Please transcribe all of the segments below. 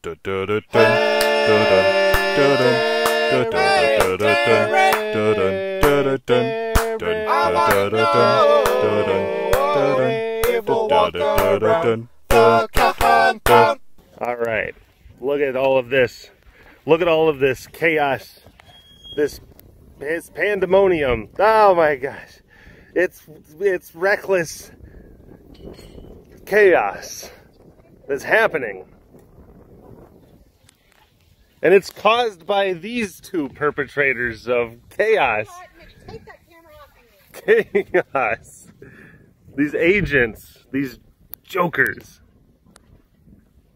Alright, look at all of this. Look at all of this chaos. This pandemonium. Oh my gosh. It's reckless chaos that's happening. And it's caused by these two perpetrators of chaos. Take that camera off of me. Chaos. These agents, these jokers.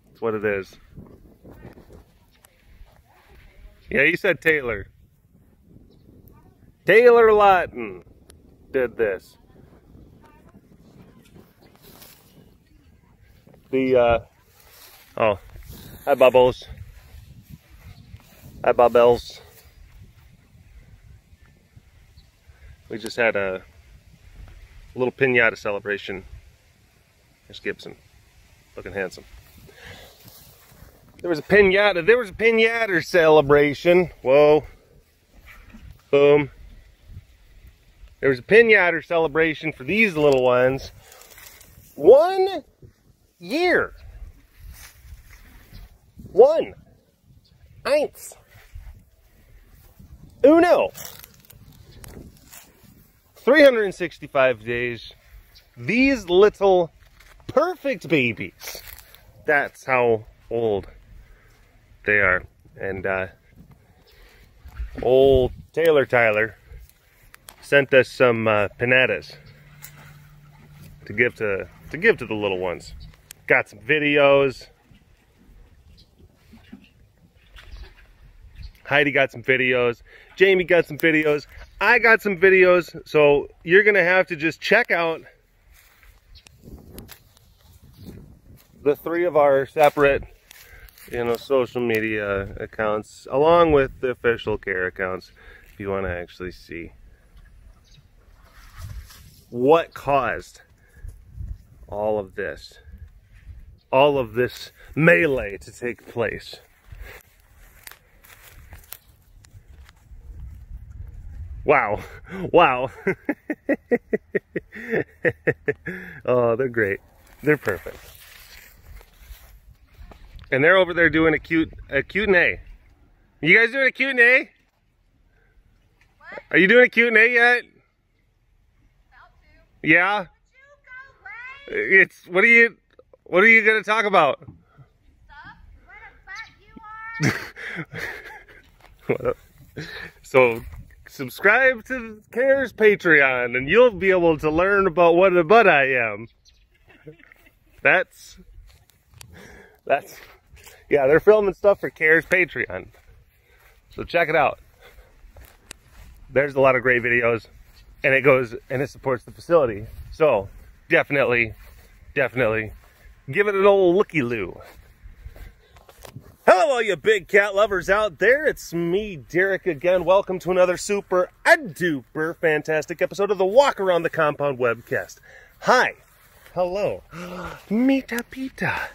That's what it is. Yeah, you said Taylor. Taylor Lawton did this. Oh, hi Bubbles. Hi Bubbles. We just had a little Piñata celebration. There's Gibson, looking handsome. There was a Piñata celebration. Whoa. Boom. There was a Piñata celebration for these little ones. 1 year. 1. Eins. Uno. 365 days. These little perfect babies. That's how old they are. And old Tyler sent us some pinatas to give to the little ones. Got some videos. Heidi got some videos. Jamie got some videos. I got some videos. So you're gonna have to just check out the 3 of our separate, social media accounts, along with the official care accounts, if you want to actually see what caused all of this melee to take place. Wow. Wow. Oh, they're great. They're perfect. And they're over there doing a Q&A. You guys doing a Q&A? What? Are you doing a Q&A yet? About to. Yeah? Would you go away? It's what are you gonna talk about? Stuff? What a butt you are. So subscribe to Care's Patreon and you'll be able to learn about what a butt I am. That's yeah, they're filming stuff for Care's Patreon. So check it out. There's a lot of great videos and it supports the facility. So definitely give it an old looky-loo. Hello all you big cat lovers out there. It's me, Derek, again. Welcome to another super duper fantastic episode of the Walk Around the Compound webcast. Hi. Hello. Mita pita.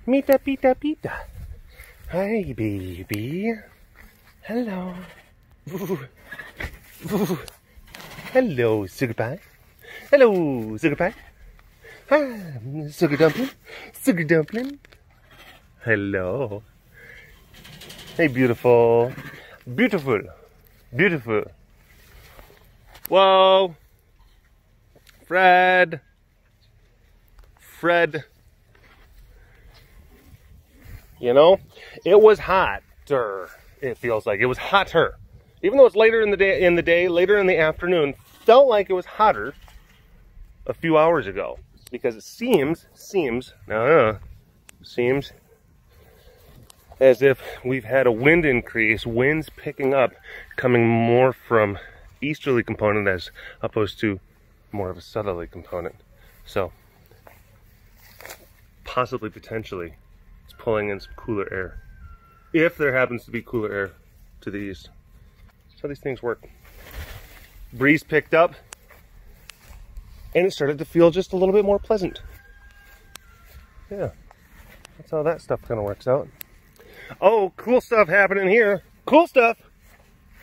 Mita pita pita. Hi, baby. Hello. Hello, sugar pie. Hello, sugar pie. Hi, sugar dumpling. Sugar dumpling. Hello. Hey, beautiful. Beautiful. Beautiful. Whoa. Fred. It was hotter. It feels like it was hotter. Even though it's later in the day, later in the afternoon, felt like it was hotter a few hours ago. Because it seems as if we've had a wind increase, winds picking up, coming more from easterly component as opposed to more of a southerly component. So, possibly, potentially, it's pulling in some cooler air. If there happens to be cooler air to the east. That's how these things work. Breeze picked up, and it started to feel just a little bit more pleasant. Yeah, that's how that stuff kind of works out. Oh, cool stuff happening here. Cool stuff.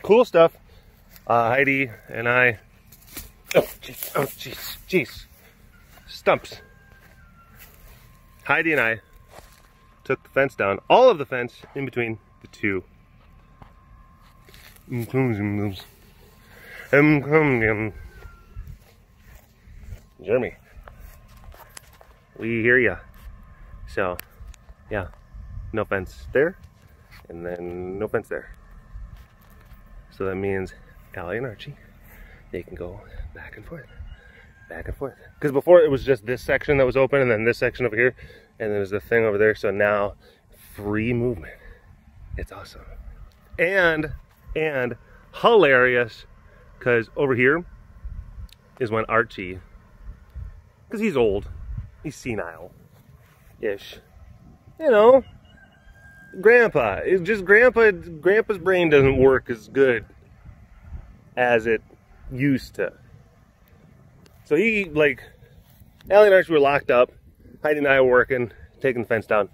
Cool stuff. Heidi and I. Oh, jeez. Oh, jeez. Jeez. Stumps. Heidi and I took the fence down. All of the fence in between the two. Jeremy. We hear ya. So, yeah. No fence there. And then no fence there. So that means Allie and Archie, they can go back and forth. Back and forth. Because before it was just this section that was open and then this section over here. And there's the thing over there. So now, free movement. It's awesome. And hilarious. Because over here is when Archie, because he's old. He's senile-ish. You know. Grandpa. It's just Grandpa's brain doesn't work as good as it used to. So he, like, Allie and Archie were locked up. Heidi and I were working, taking the fence down.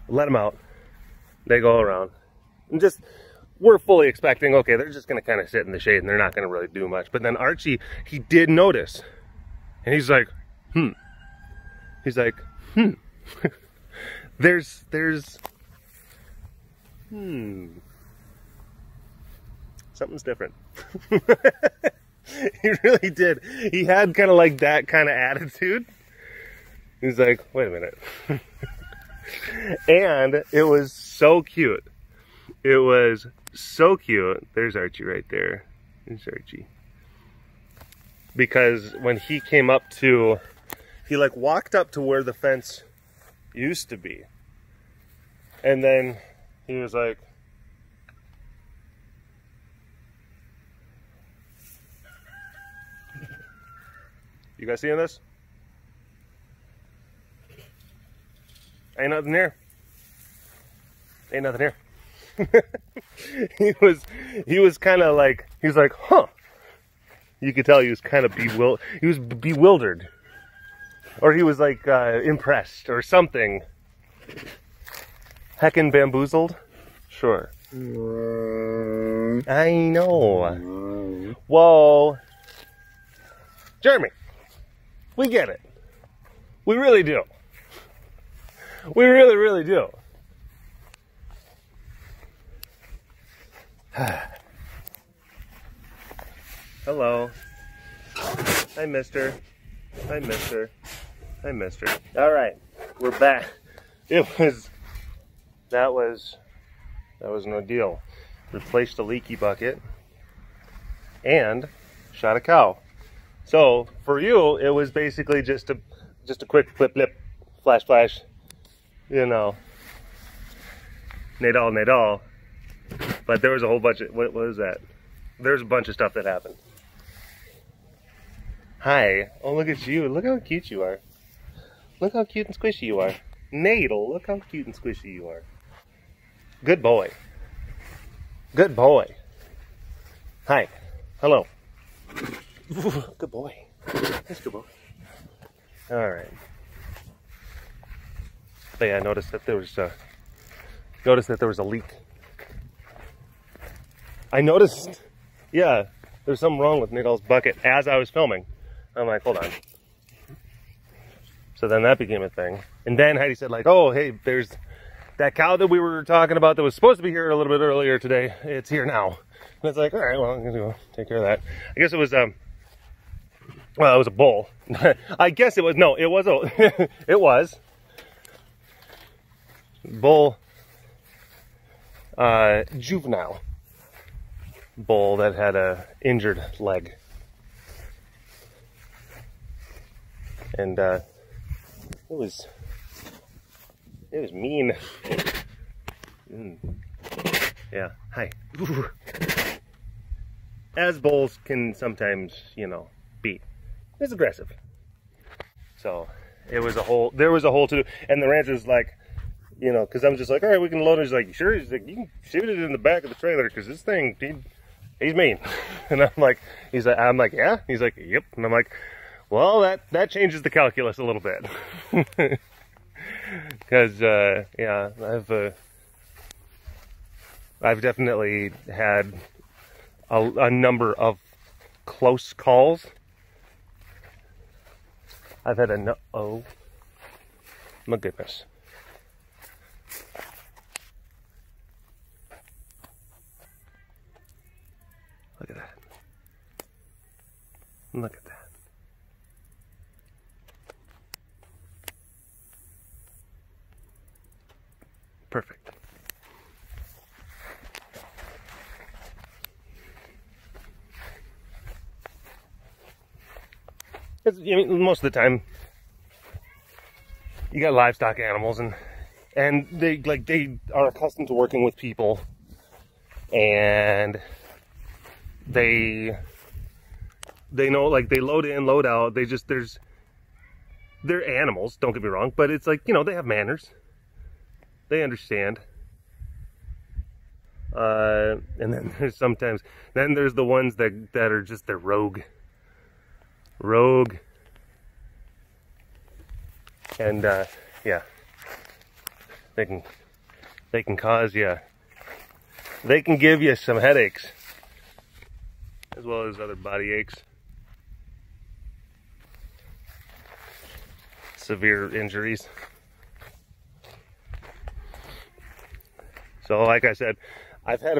Let them out. They go around. And just, we're fully expecting, okay, they're just going to kind of sit in the shade and they're not going to really do much. But then Archie, he did notice. And he's like, He's like, there's something's different. He really did. He had kind of like that kind of attitude. He's like, wait a minute. And it was so cute. It was so cute. There's Archie right there. There's Archie. Because when he came up to, he like walked up to where the fence used to be. And then he was like, you guys seeing this? Ain't nothing here. Ain't nothing here. he was kind of like, he was like, huh. You could tell he was kind of bewildered. Or he was like impressed or something. Heckin' bamboozled? Sure. I know. Whoa. Jeremy, we get it. We really do. We really, really do. Hello. Hi, mister. Hi, mister. Hi, mister. All right, we're back. That was an ordeal. Replaced a leaky bucket and shot a cow. So for you, it was basically just a quick flip, flash, you know, nadal. But there was a whole bunch of, what was that? There's a bunch of stuff that happened. Hi. Oh, look at you. Look how cute you are. Look how cute and squishy you are. Nadal, look how cute and squishy you are. Good boy. Good boy. Hi. Hello. Good boy. That's good boy. All right. But yeah, I noticed that there was a leak. I noticed, yeah, there's something wrong with Nadal's bucket as I was filming. I'm like, hold on. So then that became a thing. And then Heidi said like, oh, hey, there's that cow that we were talking about that was supposed to be here a little bit earlier today. It's here now. And it's like, all right, well, I'm gonna go take care of that. I guess it was, well, it was a bull. I guess it was, no, it was, it was. Bull, juvenile. Bull that had a injured leg. And it was mean. Yeah, hi. As bulls can sometimes, you know, be. It's aggressive. So there was a whole to do, and the rancher was like, you know, because I'm just like, all right, we can load it. He's like, sure? He's like, you can shoot it in the back of the trailer because this thing, he's mean. And I'm like, yeah? He's like, yep. And I'm like, well, that changes the calculus a little bit. Because, yeah, I've definitely had a number of close calls. I've had oh my goodness. Look at that. Look at that. Perfect. I mean, most of the time, you got livestock animals, and they are accustomed to working with people, and they know, like, they load in, load out. They're animals. Don't get me wrong, but it's like, you know, they have manners. They understand. And then there's there's the ones that are just, they're rogue. And yeah, they can cause you, they can give you some headaches as well as other body aches, severe injuries. So like I said, I've had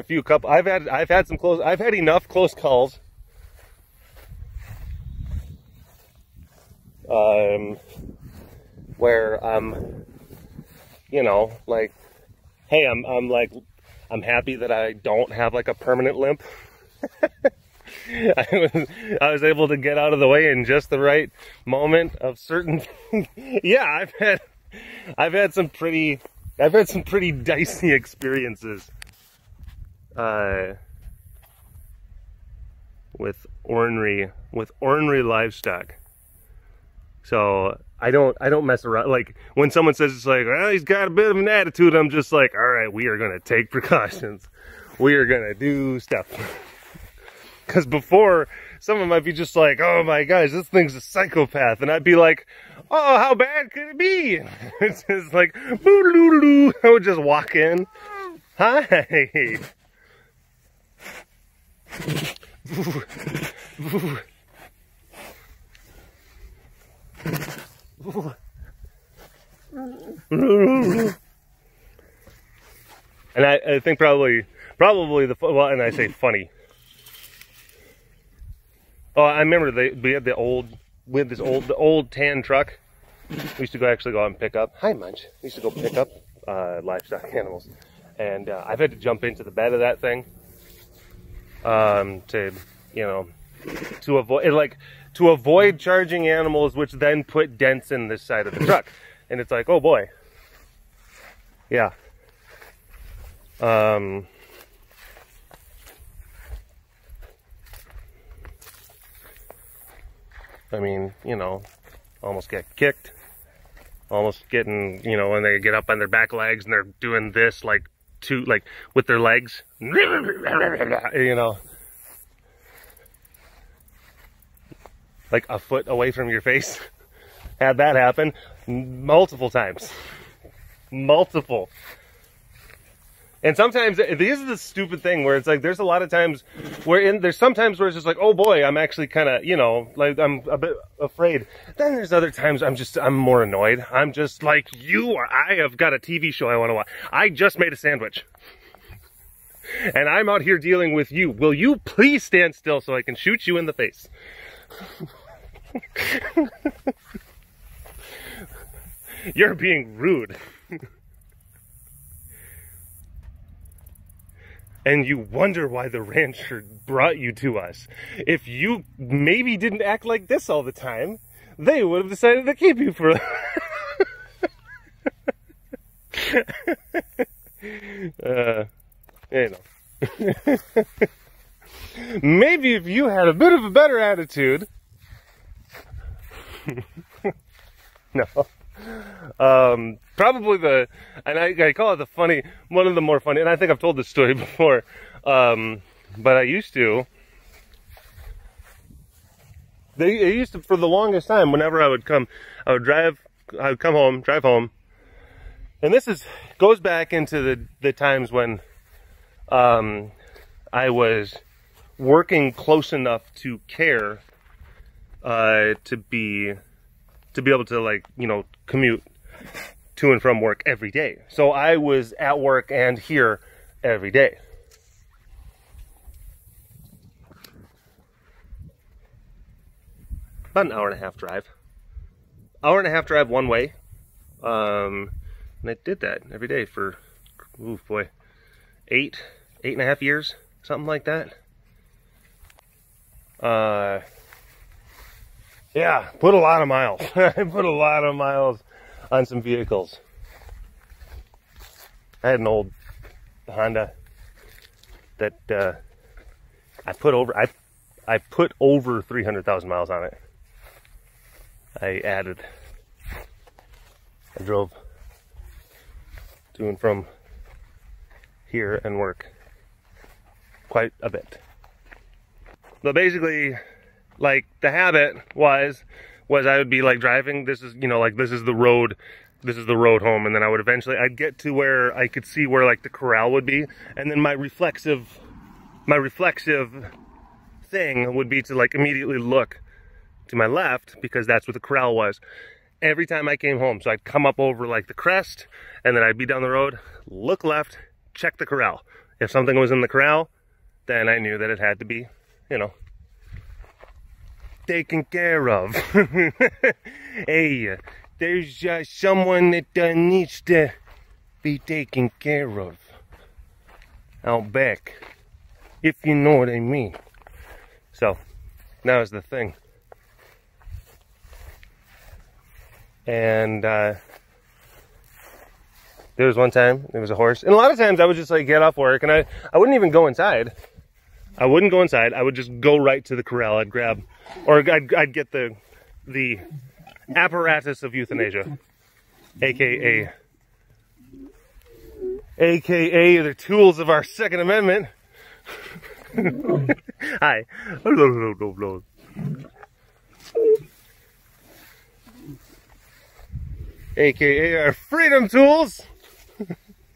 enough close calls where you know, like, hey, I'm happy that I don't have like a permanent limp. I was able to get out of the way in just the right moment of certain yeah, I've had some pretty dicey experiences with ornery livestock. So I don't mess around. Like, when someone says, it's like, well, he's got a bit of an attitude, I'm just like, all right, we are going to take precautions. We are going to do stuff. Because before, someone might be just like, oh my gosh, this thing's a psychopath. And I'd be like, oh, how bad could it be? It's just like, boo-doo-doo-doo. I would just walk in. Hi. And I think probably well, and I say funny. Oh, I remember we had the old tan truck. We used to actually go out and pick up. Hi, Munch. We used to go pick up livestock animals, and I've had to jump into the bed of that thing to avoid charging animals, which then put dents in this side of the truck. And it's like, oh boy, yeah. I mean, you know, almost get kicked, almost getting, you know, when they get up on their back legs and they're doing this, like with their legs, you know, like a foot away from your face. Had that happen multiple times. Multiple. And sometimes, this is the stupid thing where it's like, there's a lot of times where there's sometimes where it's just like, oh boy, I'm actually kind of, you know, like, I'm a bit afraid. Then there's other times I'm more annoyed. I'm just like, I have got a TV show I want to watch. I just made a sandwich. And I'm out here dealing with you. Will you please stand still so I can shoot you in the face? You're being rude. And you wonder why the rancher brought you to us. If you maybe didn't act like this all the time, they would have decided to keep you for you know. Maybe if you had a bit of a better attitude. No. Probably and I call it one of the more funny, and I think I've told this story before, but I used to, for the longest time, whenever I would come home, drive home, and this goes back into the times when I was working close enough to care to be able to, like, you know, commute to and from work every day. So I was at work and here every day. About an hour and a half drive. Hour and a half drive one way. And I did that every day for, ooh boy, 8.5 years, something like that. Yeah, put a lot of miles. I put a lot of miles on some vehicles. I had an old Honda that I put over 300,000 miles on it. I drove to and from here and work quite a bit. But basically, like, the habit was I would be like driving, this is, you know, like, this is the road home, and then I'd get to where I could see where, like, the corral would be, and then my reflexive thing would be to, like, immediately look to my left, because that's where the corral was every time I came home. So I'd come up over, like, the crest, and then I'd be down the road, look left, check the corral. If something was in the corral, then I knew that it had to be, you know, taken care of. Hey, there's someone that needs to be taken care of out back, if you know what I mean. So that was the thing. And there was one time, there was a horse, and a lot of times I would just, like, get off work, and I wouldn't even go inside. I wouldn't go inside. I would just go right to the corral. I'd grab, or I'd get the apparatus of euthanasia, aka the tools of our Second Amendment. Hi. AKA our freedom tools.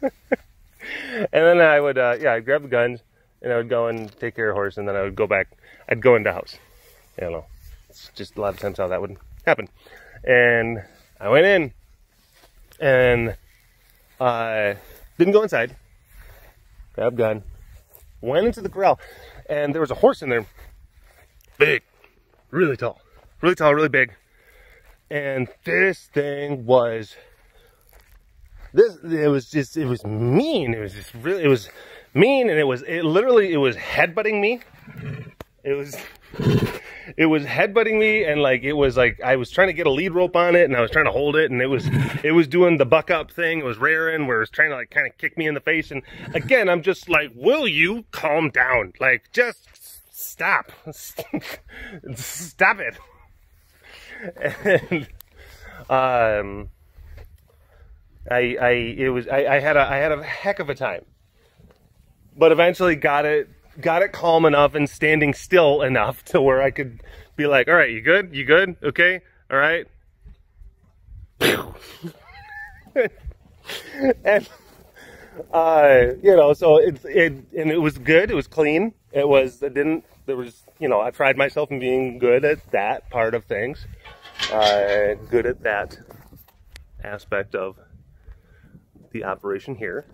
And then I would, yeah, I'd grab the guns, and I would go and take care of the horse, and then I would go back. I'd go into the house. I don't know. It's just a lot of times how that would happen. And I went in, and I didn't go inside. Grabbed gun, went into the corral, and there was a horse in there. Big, really tall, really big. And this thing was, it was mean. It was just really, it was mean, and it was headbutting me. It was headbutting me, and, like, it was like I was trying to get a lead rope on it, and I was trying to hold it, and it was doing the buck up thing. It was rearing, where it was trying to, like, kind of kick me in the face. And again, I'm just like, will you calm down? Like, just stop. Stop it. And I had a heck of a time, but eventually got it calm enough and standing still enough to where I could be like, all right, you good, okay, all right. And you know, so it was good. It was clean. You know, I pride myself in being good at that part of things. Good at that aspect of the operation here.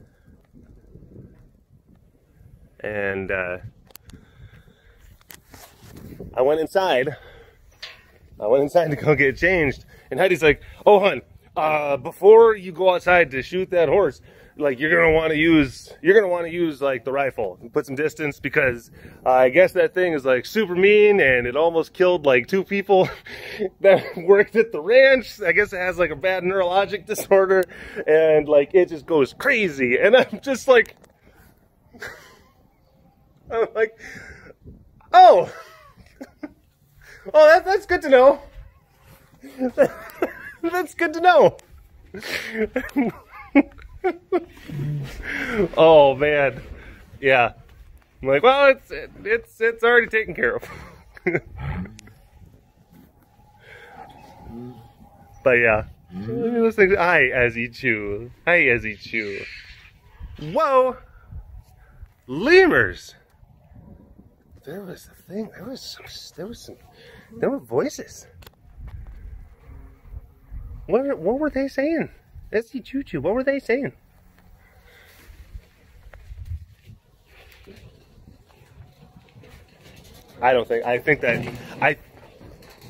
And I went inside to go get changed, and Heidi's like, oh, hon, before you go outside to shoot that horse, like, you're gonna want to use like the rifle and put some distance, because I guess that thing is, like, super mean, and it almost killed, like, 2 people that worked at the ranch. I guess it has, like, a bad neurologic disorder, and, like, it just goes crazy. And I'm just like, oh, that's good to know. That's good to know. Oh man, yeah. I'm like, well, it's already taken care of. But yeah, listening to hi as he chew. Whoa, lemurs. There was a thing. There were voices. What were they saying? Let's see, choo-choo. What were they saying? I think that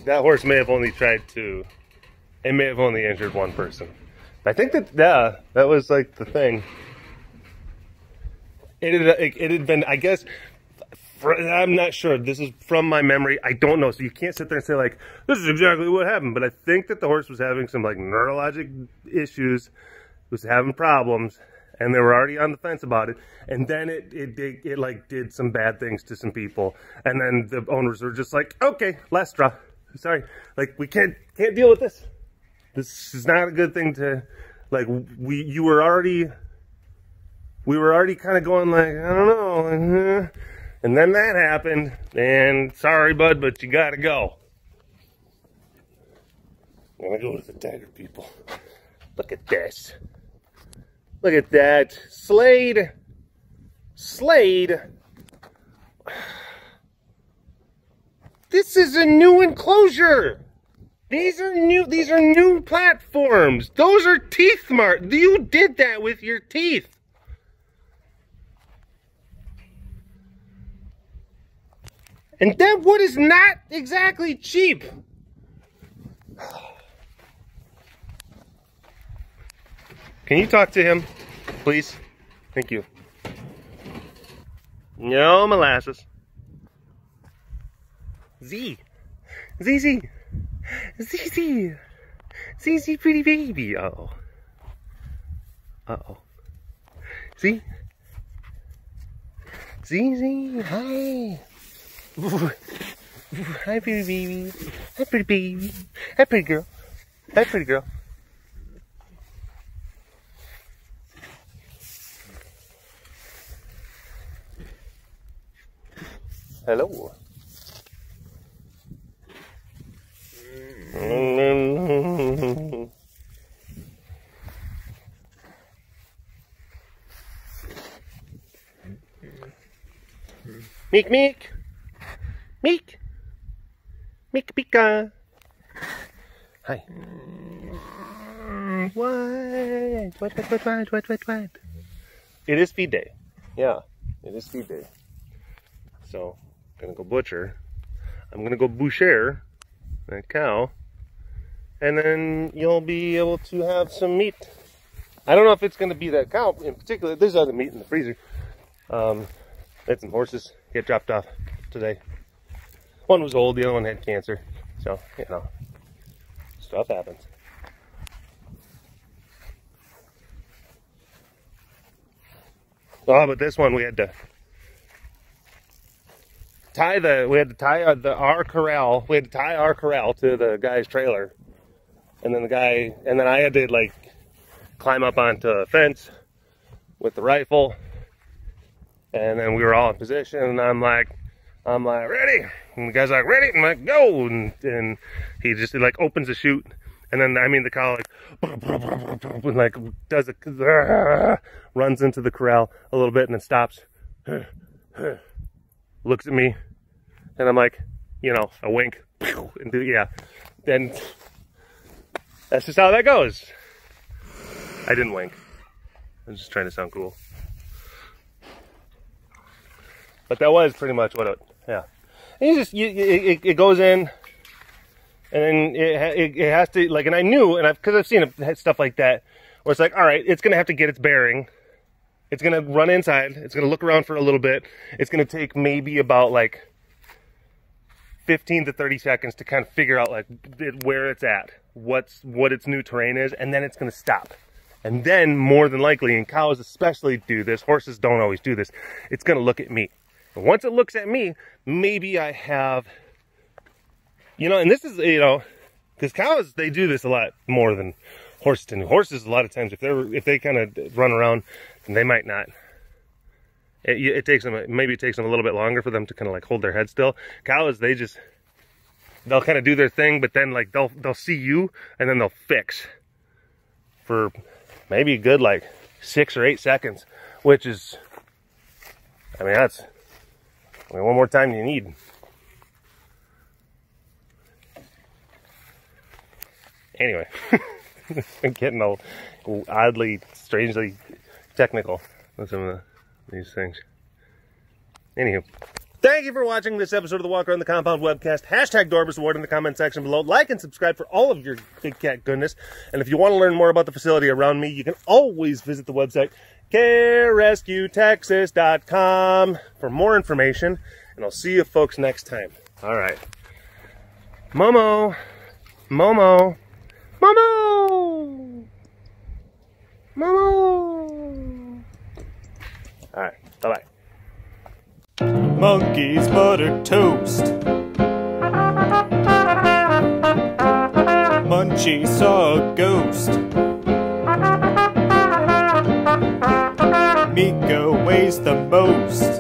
that horse may have only tried to. It may have only injured one person. I think that that was like the thing. It had been, I guess. I'm not sure. This is from my memory. I don't know. So you can't sit there and say like, this is exactly what happened. But I think that the horse was having some like neurologic issues, was having problems, and they were already on the fence about it. And then it like did some bad things to some people. And then the owners were just like, okay, last straw. Sorry, like we can't deal with this. This is not a good thing to, like, we were already kind of going like, I don't know. And then that happened, and sorry, bud, but you gotta go. I'm gonna go to the tiger people. Look at this. Look at that. Slade. This is a new enclosure. These are new platforms. Those are teeth marks. You did that with your teeth. And that wood is not exactly cheap. Can you talk to him, please? Thank you. No molasses. Z, pretty baby. Uh-oh. Z, hi. Hi, pretty baby. Hi, pretty baby. Hi, pretty girl. Hi, pretty girl. Hello. Meek, meek. Meek. Meek, meeka. Hi. What? It is feed day. Yeah, it is feed day. So, I'm gonna go butcher. I'm gonna go boucher that cow. And then you'll be able to have some meat. I don't know if it's gonna be that cow in particular. There's other meat in the freezer. Had some horses get dropped off today. One was old, the other one had cancer. So, you know, stuff happens. Oh, but this one we had to tie our corral to the guy's trailer. And then I had to like climb up onto a fence with the rifle. And then we were all in position, and I'm like, ready? And the guy's like, ready? I'm like, go! And he just like opens the chute, and then the cow like does runs into the corral a little bit, and then stops, looks at me, and I'm like, you know, a wink, and yeah. Then that's just how that goes. I didn't wink. I was just trying to sound cool. But that was pretty much what yeah. And it goes in, and then it has to, like, and I knew, and because I've seen stuff like that, where it's like, all right, it's going to have to get its bearing. It's going to run inside. It's going to look around for a little bit. It's going to take maybe about, like, 15 to 30 seconds to kind of figure out, like, where it's at, what its new terrain is, and then it's going to stop. And then, more than likely, and cows especially do this, horses don't always do this, it's going to look at me. And once it looks at me, maybe I have, you know, and this is, you know, because cows, they do this a lot more than horses tend to. Horses, a lot of times, if they kind of run around, then they might not. It takes them, maybe it takes them a little bit longer for them to kind of like hold their head still. Cows, they'll kind of do their thing, but then like they'll see you, and then they'll fix for maybe a good like 6 or 8 seconds, which is, I mean, that's one more time you need. Anyway, I'm getting all oddly, strangely technical with some of these things. Anywho, thank you for watching this episode of the Walk Around the Compound webcast. Hashtag Dorbus Award in the comment section below. Like and subscribe for all of your big cat goodness. And if you want to learn more about the facility around me, you can always visit the website carerescuetexas.com for more information. And I'll see you folks next time. All right. Momo. Momo. Momo! Momo! Alright, bye-bye. Monkey's buttered toast. Munchie saw a ghost. Miko weighs the most.